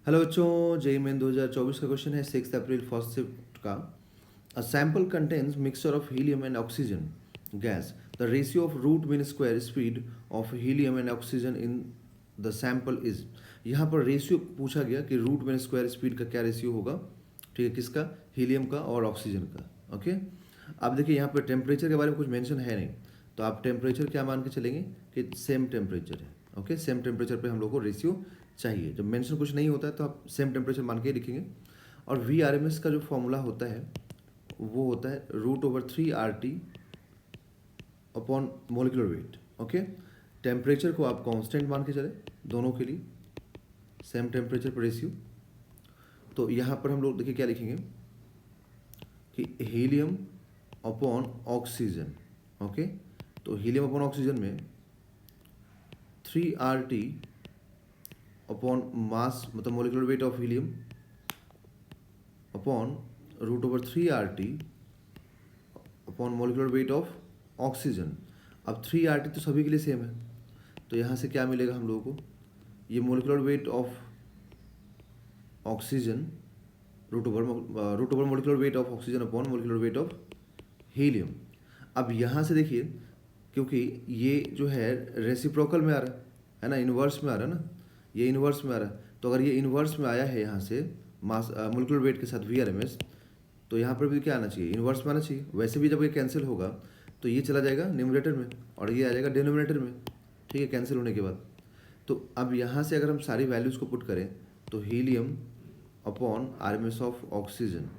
Hello बच्चों, JEE main 2024 का question है 6 अप्रैल फर्स्ट शिफ्ट का। A sample contains mixture of helium and oxygen gas. The ratio of root mean square speed of helium and oxygen in the sample is. यहाँ पर ratio पूछा गया कि root mean square speed का क्या ratio होगा। ठीक है, किसका? हीलियम का और ऑक्सीजन का। ओके, अब देखिए यहाँ पर टेम्परेचर के बारे में कुछ मेंशन है नहीं, तो आप टेम्परेचर क्या मान के चलेंगे कि सेम टेम्परेचर है। ओके, सेम टेम्परेचर पे हम लोग को रेशियो चाहिए। जब मेंशन कुछ नहीं होता है तो आप सेम टेम्परेचर मान के ही लिखेंगे। और वी आर एम एस का जो फॉर्मूला होता है वो होता है √3 RT upon molecular wait. Okay, temperature को आप कांस्टेंट मान के चले दोनों के लिए, सेम टेम्परेचर पर रेशियो। तो यहाँ पर हम लोग देखिए क्या लिखेंगे कि हीलियम अपॉन ऑक्सीजन। ओके, तो हीलियम अपॉन ऑक्सीजन में 3 RT अपॉन मास मतलब molecular weight of helium upon √3 RT upon molecular weight of oxygen. अब 3 RT तो सभी के लिए सेम है, तो यहाँ से क्या मिलेगा हम लोगों को? ये molecular weight of oxygen root over molecular weight of oxygen upon molecular weight of helium. अब यहाँ से देखिए, क्योंकि ये जो है रेसिप्रोकल में आ रहा है ना, इन्वर्स में आ रहा है ना, ये इन्वर्स में आ रहा है। तो अगर ये इन्वर्स में आया है यहाँ से मास मोलिकुलर वेट के साथ VRMS, तो यहाँ पर भी क्या आना चाहिए? इन्वर्स में आना चाहिए। वैसे भी जब ये कैंसिल होगा तो ये चला जाएगा न्यूमरेटर में और ये आ जाएगा डिनोमिनेटर में। ठीक है, कैंसिल होने के बाद। तो अब यहाँ से अगर हम सारी वैल्यूज़ को पुट करें तो helium upon RMS of oxygen,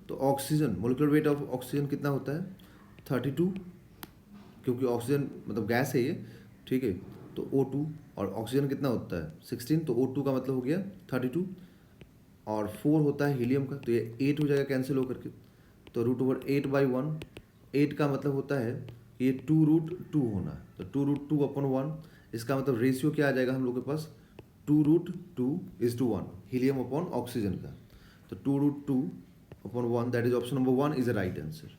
तो oxygen molecular weight of oxygen कितना होता है? 32, क्योंकि ऑक्सीजन मतलब गैस है ये। ठीक है, तो O2 और ऑक्सीजन कितना होता है? 16, तो O2 का मतलब हो गया 32 और 4 होता है हीलियम का, तो ये 8 हो जाएगा कैंसिल होकर के। तो √8/1, 8 का मतलब होता है कि ये 2√2 होना, तो 2√2/1। इसका मतलब रेशियो क्या आ जाएगा हम लोग के पास? 2√2:1 हीलियम अपॉन ऑक्सीजन का। तो 2√2/1, that is option number 1 is the right answer.